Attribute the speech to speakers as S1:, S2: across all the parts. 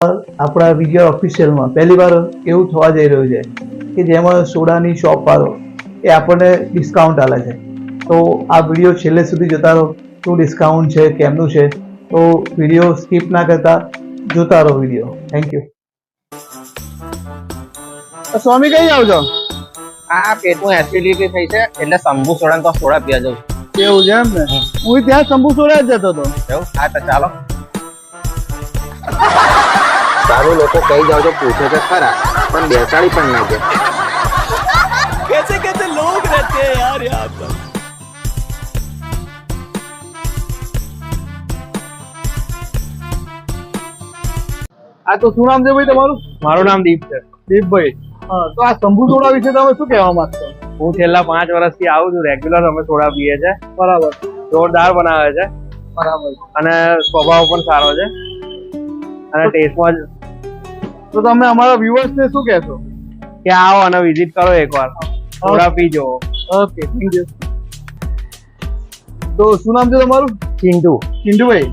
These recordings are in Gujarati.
S1: આપણા વિજય ઓફિશિયલમાં પહેલી વાર એવું થવા જઈ રહ્યું છે કે જેમાં સોડાની શોપ વાળો એ આપણને ડિસ્કાઉન્ટ આલે છે. તો આ વિડીયો છેલ્લે સુધી જોતા રહો, શું ડિસ્કાઉન્ટ છે, કેમનું છે. તો વિડીયો સ્કીપ ના કરતા જોતા રહો વિડીયો. Thank you.
S2: સ્વામી કઈ આવજો?
S3: આ પેટમાં એસિડિટી થઈ છે એટલે શંભુ સોડા તો સોડા પીવા જવું.
S2: એવું છે એમ ને? હું ત્યાં શંભુ સોડા જ જતો હતો.
S3: એવું? હા તો ચાલો. સારું, લોકો કઈ જાવ તો પૂછે છે ખરા, પણ બેસાડી પણ ના દે.
S4: कैसे कैसे लोग रहते हैं यार यहाँ पर.
S2: આ તો શું નામ છે ભાઈ તમારું?
S5: મારું નામ દીપ છે.
S2: દીપભાઈ. હા, તો આ શંભુ સોડા વિશે તમે શું કહેવા માંગશો?
S5: હું છેલ્લા 5 વર્ષથી આવું છું. રેગ્યુલર અમે સોડા પીએ છે.
S2: બરાબર.
S5: જોરદાર બનાવે છે
S2: બરાબર.
S5: અને સ્વભાવ પણ સારો છે અને ટેસ્ટમાં
S2: તો તમે અમારા વ્યુઅર્સ ને શું કહેશો?
S5: કે આવો અને વિઝિટ કરો એકવાર, સોડા પીજો.
S2: Okay, thank you. તો શું નામ છે તમારું?
S5: ચિંટુ.
S2: ચિંટુભાઈ,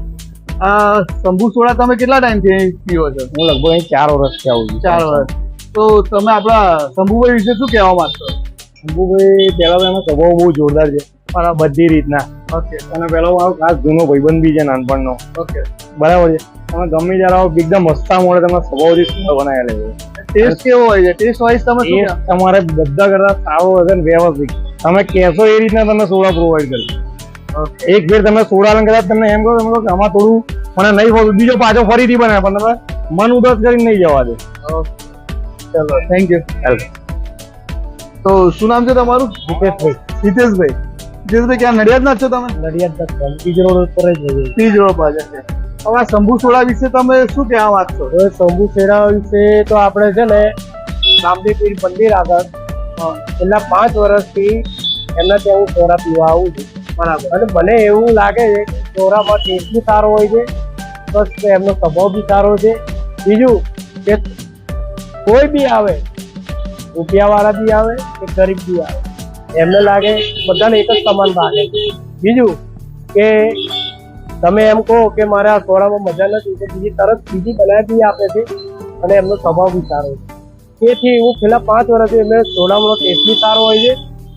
S2: આ શંભુ સોડા તમે કેટલા ટાઈમથી પીવો છો?
S5: હું લગભગ અહીં 4 વર્ષથી આવું છું.
S2: 4 વર્ષ. તો તમે આપણા શંભુભાઈ વિશે શું કહેવા માંગશો?
S5: શંભુભાઈ પહેલા તો એનો સ્વભાવ બહુ જોરદાર છે બધી રીતના.
S2: ઓકે.
S5: અને પેલો મારો ખાસ જૂનો ભાઈબંધ બી છે નાનપણનો.
S2: ઓકે,
S5: બરાબર છે. તમે ગમે ત્યારે આવો એકદમ મસ્તા મળે, તમારા સ્વભાવથી સુંદર બનાવેલા છે.
S2: ટેસ્ટ કેવો હોય છે? ટેસ્ટ વાઇઝ તમે શું
S5: એ તમારે બધા કરતા સારો હશે ને વ્યવસ્થિત. તમે કહેશો એ રીતના તમને સોડા પ્રોવાઈડ કરશે. એક ફેર તમે સોડા લઈને કદાચ તમને એમ કહો તમે કહો કે આમાં થોડું મને નહીં ફાવતું, બીજો પાછો ફરીથી બને, પણ તમે મન ઉદાસ કરીને નહીં જવા દે.
S2: ચલો, થેન્ક યુ. તો શું નામ છે તમારું?
S5: હિતેશભાઈ.
S2: હિતેશભાઈ. હિતેશભાઈ ક્યાં નડિયાદના જ છો તમે?
S5: નડિયાદ પીજ રોડ ઉપર જ છે.
S2: પીજ રોડ પર છે. હવે આ શંભુ સોડા વિશે તમે શું કહેવા માંગશો?
S5: હવે શંભુ સોડા વિશે તો આપણે છે ને રામદેવ પીર મંદિર આગળ છેલ્લા 5 વર્ષથી એમના ત્યાં હું સોડા પીવા આવું છું.
S2: બરાબર.
S5: અને મને એવું લાગે છે કે સોડામાં ટેસ્ટ બી સારો હોય છે, પ્લસ એમનો સ્વભાવ બી સારો છે. બીજું કે કોઈ બી આવે, રૂપિયાવાળા બી આવે કે ગરીબ બી આવે, એમને લાગે બધાને એક જ સમાન લાગે. બીજું કે તમે એમ કહો કે મારે આ સોડામાં મજા નથી તો બીજી તરત બીજી બનાવી બી આપે છે અને એમનો સ્વભાવ બી સારો છે. તેથી હું છેલ્લા 5 વર્ષથી એમને સોડામાં ટેસ્ટ બી સારો હોય છે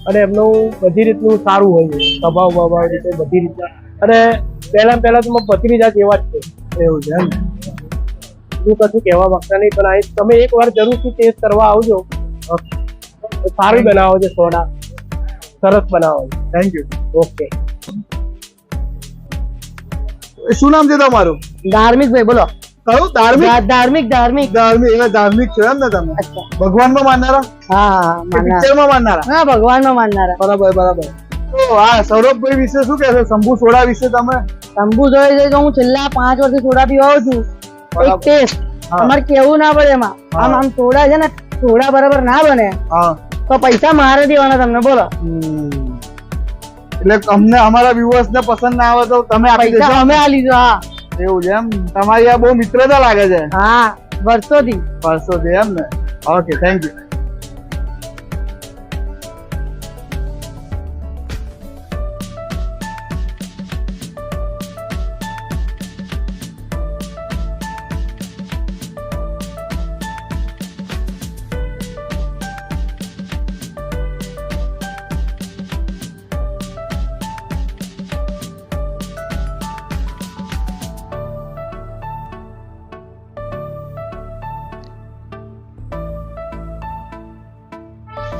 S5: અને એમનું બધી રીતનું સારું હોય છે, સ્વભાવ રીતે બધી રીતના. અને પહેલા તો પતિની જાત એવા જ છે.
S2: એવું છે એમ?
S5: હું કશું કહેવા માંગતા નહીં, પણ તમે એકવાર જરૂરથી ટેસ્ટ કરવા આવજો. સારું બનાવો છે સોડા, સરસ બનાવો છે.
S2: Thank you.
S5: ઓકે.
S2: શું નામ છે તમારું?
S6: ધાર્મિક ભાઈ, બોલો.
S2: કયું? ધાર્મિક?
S6: ધાર્મિક ધાર્મિક
S2: ધાર્મિક. એટલે ધાર્મિક છો એમ ને તમે? ભગવાનમાં માનનારા?
S6: હા,
S2: પિક્ચરમાં માનનારા?
S6: હા, ભગવાન નો માનનારા.
S2: બરાબર બરાબર. તો આ સૌરભભાઈ વિશે શું કહેશો? શંભુ સોડા વિશે તમે?
S6: શંભુ જોઈ છે કે હું છેલ્લા 5 વર્ષથી સોડા પીવા આવું છું. એક ટેસ્ટ અમારે કેવું ના પડે એમાં. આમ સોડા છે ને, સોડા બરાબર ના બને
S2: હા
S6: તો પૈસા મારે દેવાના તમને, બોલો.
S2: એટલે અમને અમારા વ્યુઅર્સ ને પસંદ ના આવે તો તમે આપી દેશો?
S6: પૈસા અમે આ લીધો. હા.
S2: એવું છે એમ? તમારી આ બહુ મિત્રતા લાગે છે.
S6: હા, વર્ષોથી.
S2: વર્ષોથી એમ ને? Okay, thank you.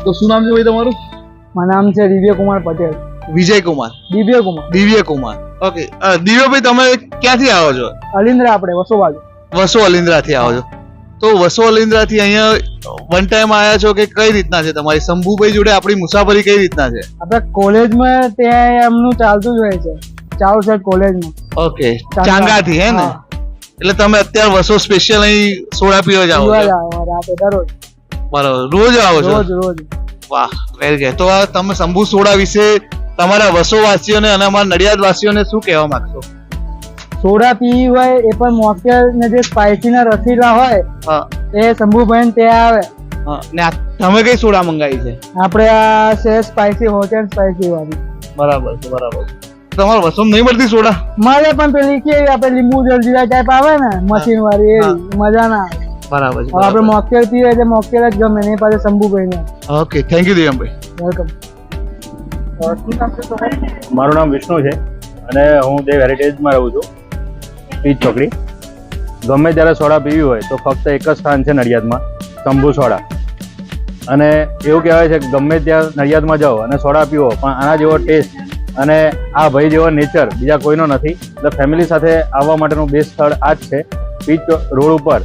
S2: તો શું નામ છે ભાઈ તમારું?
S6: મારું નામ છે દિવ્ય કુમાર પટેલ.
S2: વિજય કુમાર.
S6: દિવ્ય કુમાર.
S2: દિવ્ય કુમાર. ઓકે. દિવ્યભાઈ, તમે ક્યાંથી આવો છો?
S6: અલિન્દ્રા, આપણે વસો બાજુ.
S2: વસો અલિન્દ્રાથી આવો છો. તો વસો અલિન્દ્રાથી અહીંયા વન ટાઈમ આવ્યા છો કે કઈ રીતના છે તમારી શંભુભાઈ જોડે આપણી મુસાફરી કઈ રીતના છે?
S6: આપણે કોલેજમાં ત્યાં એમનું ચાલતું જ હોય છે. ચાલુ છે કોલેજમાં.
S2: ઓકે, ચાંગાથી હે ને? એટલે તમે અત્યારે વસો સ્પેશિયલ અહીં સોડા પીવા જાઓ છો?
S6: રાતે દરરોજ.
S2: બરાબર, રોજ આવો છો?
S6: રોજ.
S2: વાહ, વેરી ગુડ. તો આ તમે શંભુ સોડા વિશે તમારા વસો વાસીઓને અને અમારા નડિયાદ વાસીઓને શું કહેવા માંગશો?
S6: સોડા પીવી હોય એ પણ મોકટેલ ને જે સ્પાઇસી ના રસીલા હોય એ શંભુભાઈ ત્યાં આવે.
S2: ને તમે કઈ સોડા મંગાવી છે?
S6: આપણે આ છે સ્પાઇસી, હોટ એન્ડ સ્પાઇસી વાળી.
S2: બરાબર છે, બરાબર. તમારા વસમ નહીં મળતી સોડા?
S6: મળે પણ પેલી કેવી આપણે લીંબુ જલજીરા ટાઈપ આવે ને મશીન વાળી એ મજા ના આવે.
S2: બરાબર છે,
S6: હવે આપણે મોકટેલ પીએ એટલે મોકટેલ જ ગમે ને એ પાસે શંભુભાઈ ને.
S2: Okay, thank you Divyangbhai.
S6: Welcome.
S7: મારું નામ વિષ્ણુ છે અને હું દેવ હેરિટેજમાં રહું છું, પીચ ચોકડી. ગમે ત્યારે સોડા પીવી હોય તો ફક્ત એક જ સ્થાન છે નડિયાદમાં, શંભુ સોડા. અને એવું કહેવાય છે કે ગમે ત્યાં નડિયાદમાં જાઓ અને સોડા પીવો પણ આના જેવો ટેસ્ટ અને આ ભાઈ જેવો નેચર બીજા કોઈનો નથી. એટલે ફેમિલી સાથે આવવા માટેનું બેસ્ટ સ્થળ આ જ છે, પીચ રોડ ઉપર,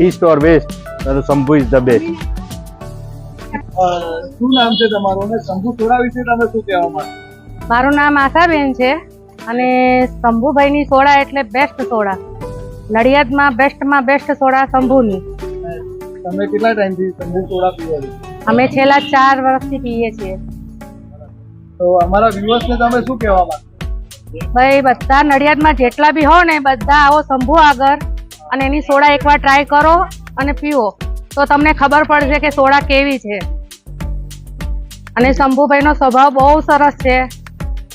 S7: east or west, Shambhu is the best.
S1: શું નામ છે તમારું અને શંભુ સોડા વિશે તમે શું કહેવા માંગો?
S8: મારું નામ આશાબેન છે અને શંભુભાઈની સોડા એટલે બેસ્ટ સોડા. નડિયાદમાં બેસ્ટમાં બેસ્ટ સોડા શંભુની.
S1: તમે કેટલા ટાઈમથી શંભુ સોડા પીવો છો?
S8: અમે છેલ્લા 4 વર્ષથી પીએ છીએ.
S1: તો અમારા વ્યુઅર્સને તમે શું કહેવા માંગો?
S8: ભાઈ બધા નડિયાદમાં જેટલા બી હો ને બધા આવો શંભુ આગળ અને એની સોડા એકવાર ટ્રાય કરો અને પીવો તો તમને ખબર પડશે કે સોડા કેવી છે. અને શંભુભાઈનો સ્વભાવ બહુ સરસ છે.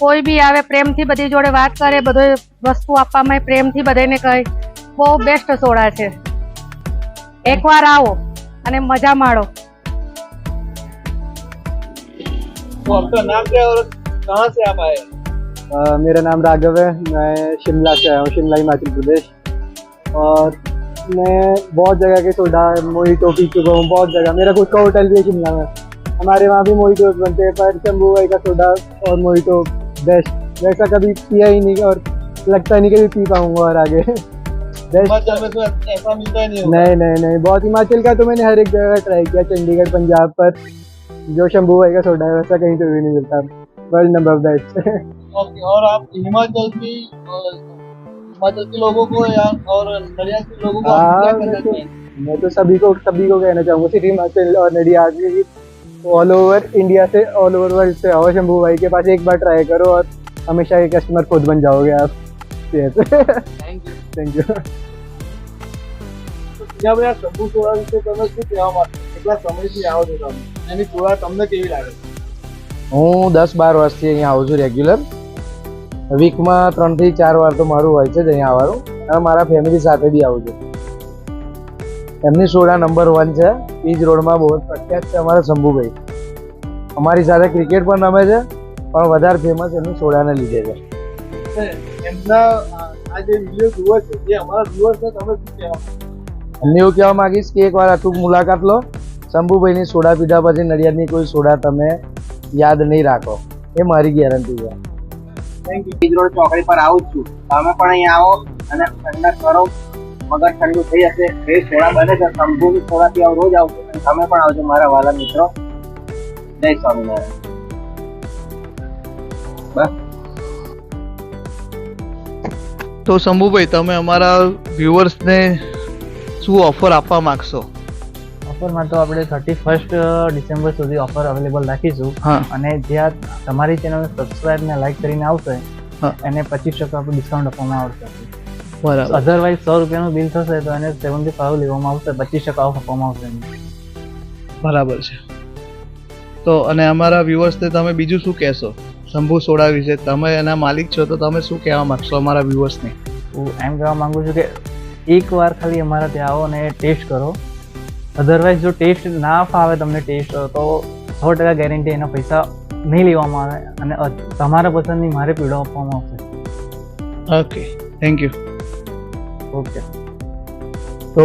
S8: કોઈ બી આવે પ્રેમથી બધી જોડે વાત કરે, બધું વસ્તુ આપવામાં પ્રેમથી બધાને કહે. બહુ બેસ્ટ સોડા છે. એકવાર આવો અને મજા માણો.
S1: तो आपका नाम क्या है और कहाँ से आप आए?
S5: मेरा नाम राघव है, मैं शिमला से आया हूँ, शिमला हिमाचल प्रदेश. और मैं बहुत जगह के सोडा मोहितो पी चुका हूँ, बहुत जगह. मेरा खुद का होटल भी है शिमला में, हमारे वहाँ भी मोहितो बनते हैं. पर शंभू भाई का सोडा और मोहितो बेस्ट, वैसा कभी पिया ही नहीं और लगता नहीं कभी पी पाऊंगा और आगे.
S1: हिमाचल में तो ऐसा मिलता ही नहीं होगा.
S5: नहीं, बहुत हिमाचल का तो मैंने हर एक जगह ट्राई किया, चंडीगढ़ पंजाब, पर जो शंभू भाई का सोडा है वैसा कहीं तो भी नहीं मिलता. World number best.
S1: ओके, और आप हिमाचल के लोगों को या और नडियाद के लोगों को आप क्या कहना चाहेंगे?
S5: मैं तो सभी को कहना चाहूँगा, सिर्फ हिमाचल और नडियाद में ऑल ओवर इंडिया से, ऑल ओवर वर्ल्ड से आओ, शंभू भाई के पास एक बार ट्राई करो और हमेशा के कस्टमर खुद बन जाओगे आप. Thank you.
S1: ત્યાં ભાઈ આ શંભુ સોડા વિશે તમે શું કહેવા માંગો? કેટલા સમયથી આવો છો તમે? એની સોડા તમને કેવી લાગે?
S9: હું 10-12 વર્ષથી અહીંયા આવું છું રેગ્યુલર. વીકમાં 3 થી 4 વાર તો મારું હોય છે જ અહીંયા આવવાનું, અને મારા ફેમિલી સાથે બી આવું છું. એમની સોડા નંબર 1 છે. પીચ રોડમાં બહુ પ્રખ્યાત છે અમારા શંભુભાઈ. અમારી સાથે ક્રિકેટ પણ રમે છે, પણ વધારે ફેમસ એમની સોડાને લીધે છે.
S1: એમના આ જે વિડીયો જુઓ છે જે અમારા વ્યુઅર્સને તમે શું કહેવા માંગો?
S9: એમને એવું કહેવા માંગીશ કે એકવાર અચૂક મુલાકાત લો. શંભુભાઈની સોડા પીધા પછી નડિયાદની કોઈ સોડા તમે યાદ નહીં રાખો, એ મારી ગેરંટી છે.
S3: પીચ રોડ ચોકડી પર આવું જ છું, તમે પણ અહીંયા આવો અને ઠંડક કરો, મગજ ઠંડુ થઈ જશે. એ સોડા બને છે, શંભુની સોડાથી આવો, રોજ આવજો અને તમે પણ આવજો મારા વાલા મિત્રો. જય સ્વામિનારાયણ. બસ.
S2: તો શંભુભાઈ, તમે અમારા વ્યુઅર્સને શું ઓફર આપવા માંગશો?
S10: ઓફરમાં તો આપણે 31 ડિસેમ્બર સુધી ઓફર અવેલેબલ રાખીશું.
S2: હા.
S10: અને જે આ તમારી ચેનલ સબસ્ક્રાઇબ ને લાઈક કરીને આવશે એને 25% આપણે ડિસ્કાઉન્ટ આપવામાં આવશે.
S2: બરાબર.
S10: અધરવાઇઝ 100 રૂપિયાનું બિલ થશે તો એને 75 લેવામાં આવશે, 25% ઓફ આપવામાં આવશે.
S2: બરાબર છે. તો અને અમારા વ્યુઅર્સને તમે બીજું શું કહેશો શંભુ સોડા વિશે? તમે એના માલિક છો તો તમે શું કહેવા માંગશો અમારા વ્યુઅર્સને?
S10: હું એમ કહેવા માંગુ છું કે એકવાર ખાલી અમારા ત્યાં આવો અને ટેસ્ટ કરો. અધરવાઇઝ જો ટેસ્ટ ના ફાવે તમને ટેસ્ટ તો 100% ગેરંટી એના પૈસા નહીં લેવામાં આવે અને તમારા પસંદની મારે પીડો આપવામાં આવશે.
S2: Okay, thank you.
S10: ઓકે.
S1: તો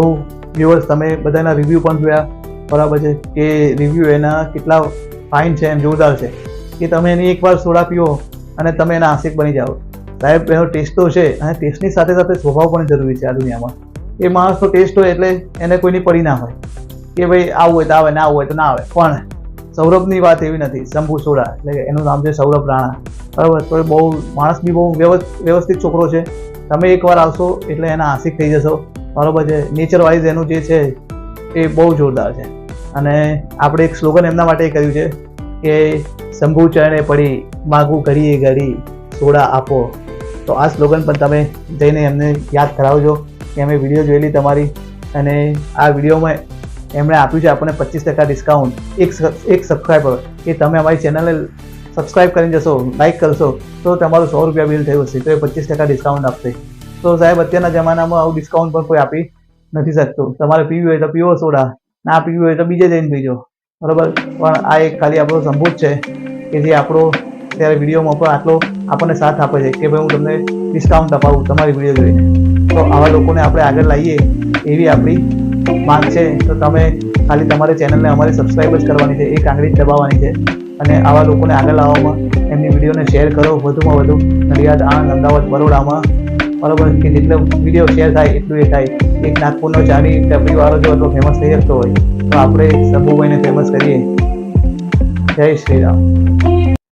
S1: વ્યુઅર્સ તમે બધાના રિવ્યૂ પણ જોયા, બરાબર છે કે રિવ્યૂ એના કેટલા ફાઇન છે, એમ જોરદાર છે કે તમે એની એકવાર સોડા પીવો અને તમે એના આશિક બની જાઓ. સાહેબ, એનો ટેસ્ટ તો છે અને ટેસ્ટની સાથે સાથે સ્વભાવ પણ જરૂરી છે આ દુનિયામાં. એ માણસનો ટેસ્ટ હોય એટલે એને કોઈની પડી ના હોય કે ભાઈ આવું હોય તો આવે, ના આવું હોય તો ના આવે. પણ સૌરભની વાત એવી નથી. શંભુ સોડા એટલે કે એનું નામ છે સૌરભ રાણા, બરાબર. તો એ બહુ માણસ બી બહુ વ્યવસ્થિત છોકરો છે. તમે એકવાર આવશો એટલે એના આશિક થઈ જશો, બરાબર છે. નેચર વાઇઝ એનું જે છે એ બહુ જોરદાર છે. અને આપણે એક સ્લોગન એમના માટે કર્યું છે કે શંભુ ચરણે પડી માગું ઘડીએ ઘડી સોડા આપો. તો આ સ્લોગન પણ તમે જઈને એમને યાદ કરાવજો કે અમે વિડીયો જોયેલી તમારી, અને આ વિડીયોમાં એમણે આપ્યું છે આપણને 25% ડિસ્કાઉન્ટ એક સબસ્ક્રાઈબર. એ તમે અમારી ચેનલને સબસ્ક્રાઇબ કરીને જશો, લાઇક કરશો તો તમારું 100 રૂપિયા બિલ થયું હશે તો એ 25% ડિસ્કાઉન્ટ આપશે. તો સાહેબ અત્યારના જમાનામાં આવું ડિસ્કાઉન્ટ પણ કોઈ આપી નથી શકતું. તમારે પીવી હોય તો પીવો સોડા, ના પીવી હોય તો બીજે જઈને પીજો, બરાબર. પણ આ એક ખાલી આપણો સંભૂત છે કે જે આપણો ત્યારે વિડીયોમાં પણ આટલો આપણને સાથ આપે છે કે ભાઈ હું તમને ડિસ્કાઉન્ટ અપાવું તમારી વિડીયો જોઈને. તો આવા લોકોને આપણે આગળ લાવીએ એવી આપણી માંગ છે. તો તમે ખાલી તમારી ચેનલને અમારે સબસ્ક્રાઈબ જ કરવાની છે, એક આંગળી જ દબાવવાની છે અને આવા લોકોને આગળ લાવવામાં એમની વિડીયોને શેર કરો વધુમાં વધુ નડિયાદ, આણંદ, અમદાવાદ, બરોડામાં, બરાબર. કે જેટલો વિડીયો શેર થાય એટલું એ થાય. એક નાગપુરનો ચાની ટપરીવાળો જો એટલો ફેમસ થઈ શકતો હોય તો આપણે શંભુભાઈને ફેમસ કરીએ. જય શ્રી રામ.